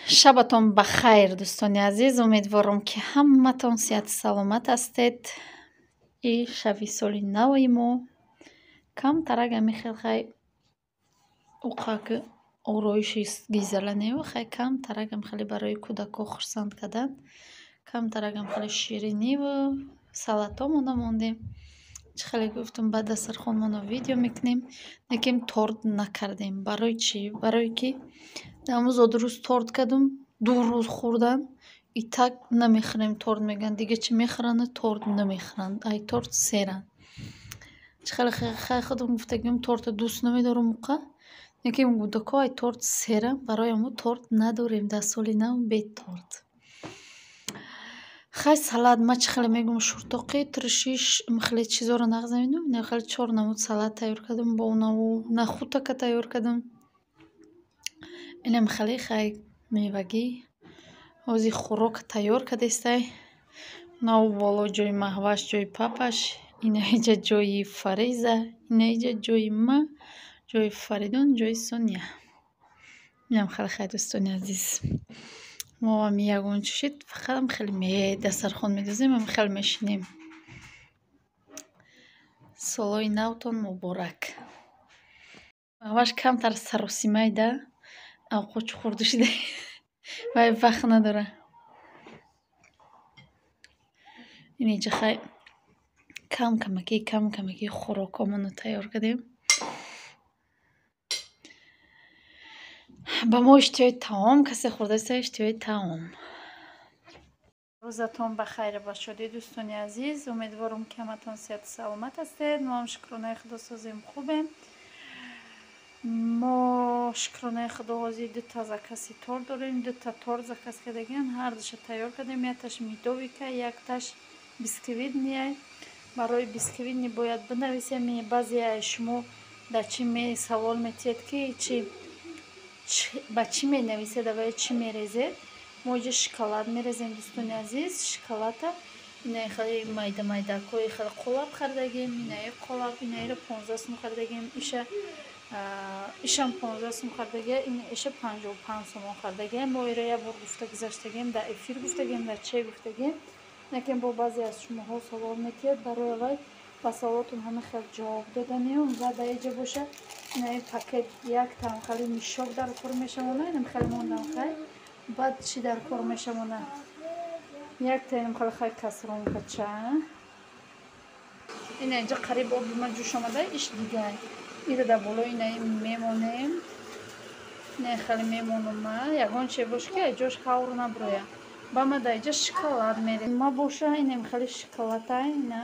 Шабатон бахайр, дӯстони азиз. Умедворам ки ҳаматон сеҳату саломат ҳастед. И шави соли нави мо камтарага михелхай уқак ороиши гизаланео хай камтарагам хеле барои кӯдако хурсанд кардан. Камтарагам хеле шириниву салатомона мондем. Чӣ хеле гуфтам ба дастархонмона видео мекунем, лекин торт накардем. Барои чӣ? Барои ки амрӯз рӯз торт кардам, 2 рӯз хӯрдан, и так намехӯрем торт мегӯянд. Дига чӣ мехӯранд? Торт намехӯранд. Ай торт серанд. Чӣ хеле хай худам гуфтагим торта дӯст намедорам уқа. Лекин кӯдако ай торт серанд. Барои аммо торт надорем. Дар соли нав бе торт. Хай салат ма чӣ хеле мегӯям шуртоқи тиршиш хеле чизоро нағзамедам. Ина хеле 4 намуд салат тайёр кардам, бо наву нахӯтака тайёр кардам. Инам хеле хай мевагӣ ҳози хӯрок тайёр кардестай. Наву боло ҷои маҳваш, ҷои папаш, ина иҷа ҷои Фариза, ина иҷа ҷои ма, ҷои Фаридун, ҷои Соня. Инам хеле хай дӯстони азиз. Мо ҳам ягон чишид фақат хеле дастархон медозем, ҳам хеле мешинем. Солои навтон муборак. Маҳваш камтар саросимайда авқоч хурда шуда вай вақт надора. Ин иҷа хай камкамакӣ хӯрокомоно тайёр кардем. Ба мо иштиёи таом, касе хурдаста иштиёи таом. рӯзатон бахайр бошад дӯстони азиз. Умедворам ки ҳаматон сеҳату саломат ҳастед. мо ҳам шукронаи худосозем хубем. Мо шукронаи худо ҳозир 2 та закаси торт дорем. 2 та торт заказ кардагиан, ҳардуша тайёр кардем. Якташ медовика, якташ бисквитния. Барои бисквитни бояд бинависем. Баъзеи шумо дар чӣ савол метиҳед ки ба чӣ менависед ва чӣ мерезед. Мо иҷа шоколад мерезем дӯстони азиз. Шоколада ина хеле майда-майдакои хеле қолаб хардагем. Инаи қолаб, инаиро 15 сум хардагем. Ишам 15 сум хардагем. Иша 55 сум хардагем. Мо иро як бор гуфта гузаштагем, дар эфир гуфтагем, дар чай гуфтагем. Лекин бо баъзе аз шумоҳо савол метиҳед. Барои вай ба саволотон ҳама хел ҷавоб доданем. Ва дар иҷа боша инаи пакет як там хеле мишок дар кор мешавона. Инам хеле мондам хай. Баъд чӣ дар кор мешавона? Як та инам хеле хай касронкача. Ина иҷа қариб оби ма ҷӯш омада. Иш дигар. Иро дар боло инаи мемонем. Ина хеле мемонам ма. Ягон чӣ бош ки ҷош ҳавр наброя. Ба ма дар иҷа шоколад мерезем. Ма боша инам хеле шоколадай, ина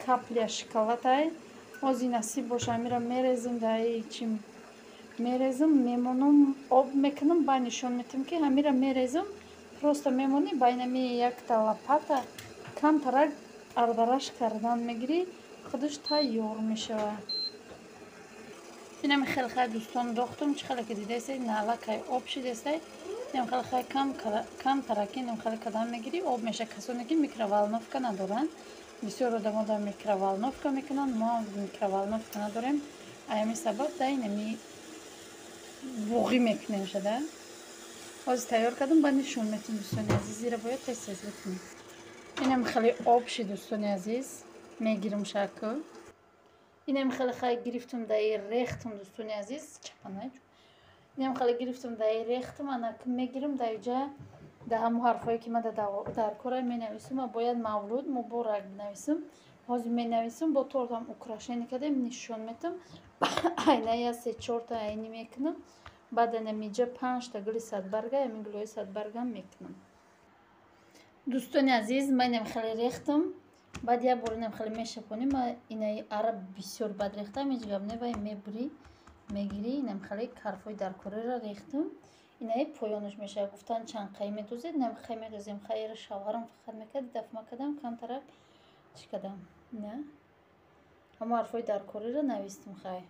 капля шоколадай. Ҳозир насиб боша амира мерезем дар чим мерезем, мемонам, об мекунам, ба нишон метам ки амира мерезем. Просто мемони ба инами як та лопата камтарак ардараш кардан мегирӣ, худаш тайёр мешавад. Инам хеле хай дӯстон дохтум. Чӣ хеле ки дидастед налакай об шидастед. Инам хеле хай камтараки инам хеле кадан мегирӣ, об меша. Касоне ки микроволновка надоранд, бисёр одамо дар микроволновка мекунанд. мо микроволновка надорем. Аями сабаб да инами буғӣ мекунем шуда. Ҳозир тайёр кардам, ба нишон метем дӯстони азиз. Зира бояд тез бикунем. Инам хеле об шид дӯстони азиз. Мегирам шакл. Инам хеле хай гирифтам дар рехтам дӯстони азиз. Чапанай. Инам хеле гирифтам дар рехтам. Ана мегирам дар иҷа дар ҳамон ҳарфое ки ма дар кора менависам. Ма бояд мавлуд муборак бинависам. Ҳозир менависам, бо тортам украшение кардем, нишон метам. Айна я 3-4 та айни мекунам. Баъд инам иҷа 5 та гули садбарга, ами гулҳои садбаргам мекунам. Дӯстони азиз, ма инам хеле рехтам. Баъд як бор инам хеле мешапонем. Ма инаи араб бисёр бад рехтам. Ҳеҷ гап не, вай мегирӣ. Инам хеле ҳарфои даркораро рехтам. Инаи поёнаш мешавад. Гуфтан чанд қай медозед? Инам хай медозем. Хайра шавҳарам фақат мекард. дафма кардам, камтарак чӣ кардам? Не. Ҳама ҳарфои даркориро навистам хай.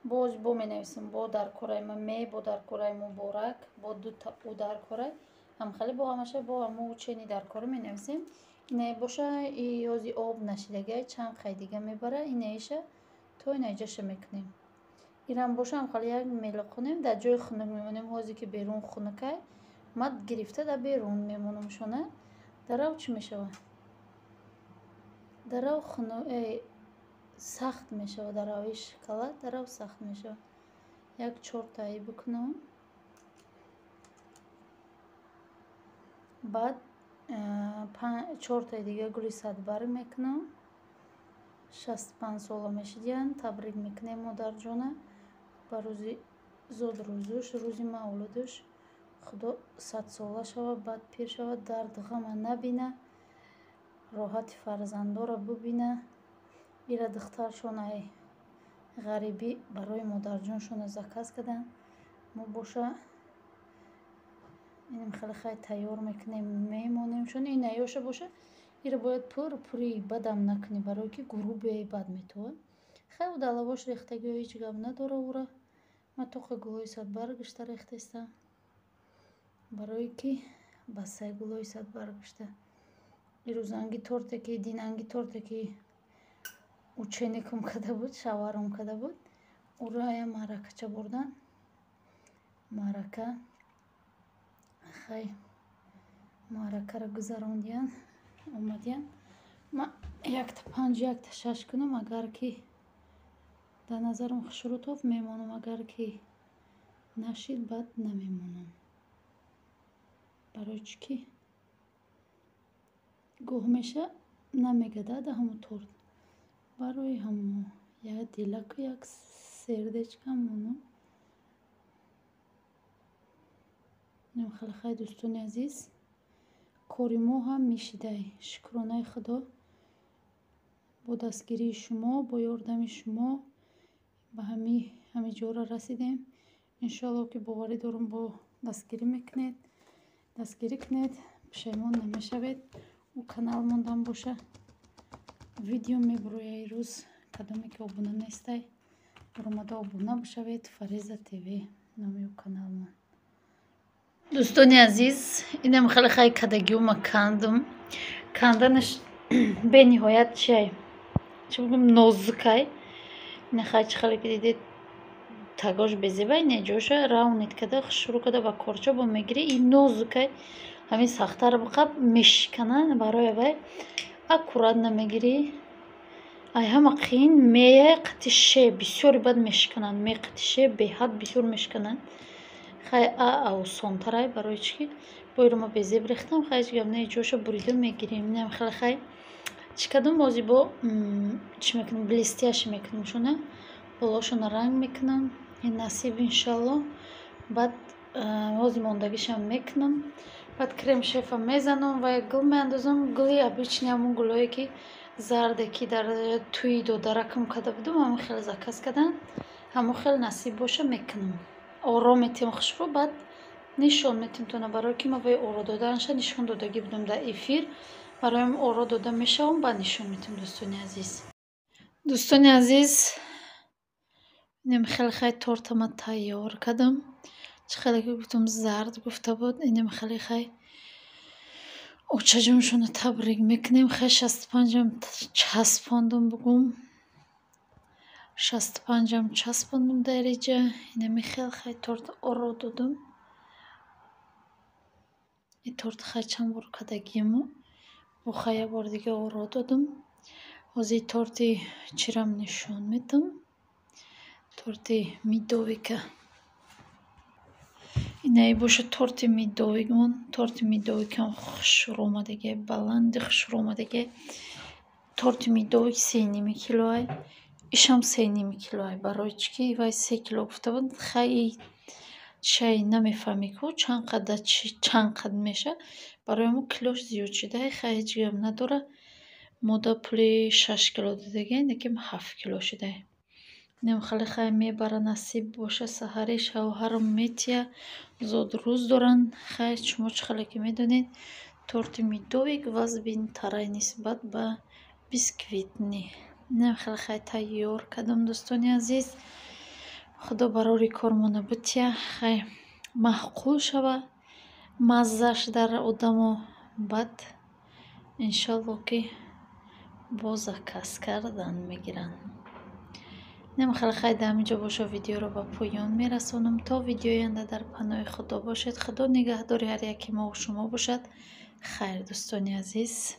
боз бо менависам. Бо даркораи ма ме, бо даркораи муборак, бо 2 та у даркорай. ҳам хеле бо ҳамаша бо ҳамо чени даркора менависем. Инаи боша и ҳозир об нашидагай чанд қай дига мебара. Инаиша то инаиҷаша мекунем. Ирам бошам хали як мелоқонем дар ҷои хунук мемонем. ҳозе ки берун хунукай мад гирифта дар берун мемонам шона дарав чӣ мешавад? Дарав сахт мешавад. Дарави шоколад дарав сахт мешавад. як 4 таи бикунам. баъд 4 таи дига гули садбар мекунам. 65 сола мешидиян. Табрик мекунем модарҷона ба рӯзи зодрӯзуш, рӯзи мавлудуш. худо 100 сола шавад, баъд пир шавад, дард ғама набина, роҳати фарзандора бубина. ира духтаршонай ғарибӣ барои модарҷоншона заказ кардан. мо боша инам хеле хай тайёр мекунем, мемонем. чун ин айёша боша ира бояд пури бадам накунӣ, барое ки гурубе бад метавад. хай уда лавош рехтагиҳо ҳеҷ гап надора. ура ма тоқи гулои садбар гишта рехтаистам, барое ки басай гулои садбар гишта. ирӯз анги торте ки динанги торте ки ученикум када буд, шаварум када буд. урая маъракача бурдан. маърака хай маъракаро гузарондиян, омадиян. ма 1 та 5, 1 та 6 кунам. агар ки дар назарам хушрутов мемонам, агар ки нашид баъд намемонам. барои чӣ ки гоҳ меша намегадад ҳамо торт. барои ҳамо як дилаку як сердечка монам. хеле хай дӯстони азиз, кори мо ҳам мешидай. шукронаи худо бо дастгирии шумо, бо ёрдами шумо ба ҳами ҷора расидем. иншоалло ки боварӣ дорам бо дастгирӣ мекунед, дастгирӣ кунед, пушаймон намешавед. у канал мондан боша. видео мебуроя ирӯз. кадоме ки обуна нестай баромада обуна бошавед. Фариза ТВ номи у канал мон. дӯстони азиз, инам хеле хай кадагиума кандам. канданаш бениҳоят чай чӣ бигӯм нозукай. ина хай чӣ хеле ки дидед тагош безебай не ҷоша раунит када шурӯъ када ба корча бо мегирӣ. ин нозукай ҳамин сахтар биқаб мешиканад барои вай аккурат намегирӣ. ай ҳама қин мея қатише бисёри бад мешикананд. ме қатише беҳад бисёр мешикананд. хай осонтарай барои чӣ ки бо иро ма безеб рехтам. хай ҳеҷ гап не ҷоша бурида мегирем. инам хеле хай чӣ кадам бози бо чӣ мекунам блестяши мекунам шуна болошона ранг мекунам. ин насиб иншалло. баъд бози мондагишам мекунам. баъд крем шефа мезанам ва як гул меандозам. гули обични ҳамун гулое ки зарде ки дар тӯи додаракам када будам ҳамон хеле заказ кадан. ҳамон хеле насиб боша мекунам. оро метем хушрӯ баъд нишон метем тона барое ки ма вай оро доданша нишон додагӣ будам дар эфир. бароям оро дода мешавам баъд нишон метем. дӯстони азиз инам хеле хай тортама тайёр кардам. чӣ хеле ки гуфтам зард гуфта буд. инам хеле хай очаҷоншона табрик мекунем. хай 65-ам часпондам бугум. 65-ам часпондам дар иҷа. инами хеле хай торт оро додам. ин торт хай чанд бор кадагиему бо хай як бор дига оро додам. ҳозир торти чирам нишон медам. торти медовика. инаи боша торти медовигмон. торти медовикам хушрӯъомадагӣ баланди хушрӯъомадагӣ. торти медовик 3,5 килоай. ишам 3,5 килоай. барои чӣ ки вай 3 кило гуфта буд. хай чай намефаҳмӣ ку чанд қад меша. барои мо килош зиёд шудай. хай ҳеҷ гап надора. мода пули 6 кило додагай инакам 7 кило шудай. инам хеле хай мебара насиб боша. саҳари шавҳарам метия зодрӯз доранд. хай шумо чӣ хеле ки медонед торти медовик вазбинтарай нисбат ба бисквитни. инам хеле хай тайёр кардам. дӯстони азиз, худо барори кормона бутия хай маъқул шава маззаш дар одамо. баъд иншалло ки бо заказ кардан мегиранд. نمیخوام خیلی در اینجا باشه ویدیو رو با پایان میرسونم تا ویدیوی آینده در پناه خدا باشید. خدا نگهداری هر یکی ما و شما باشد. خیر دوستان عزیز.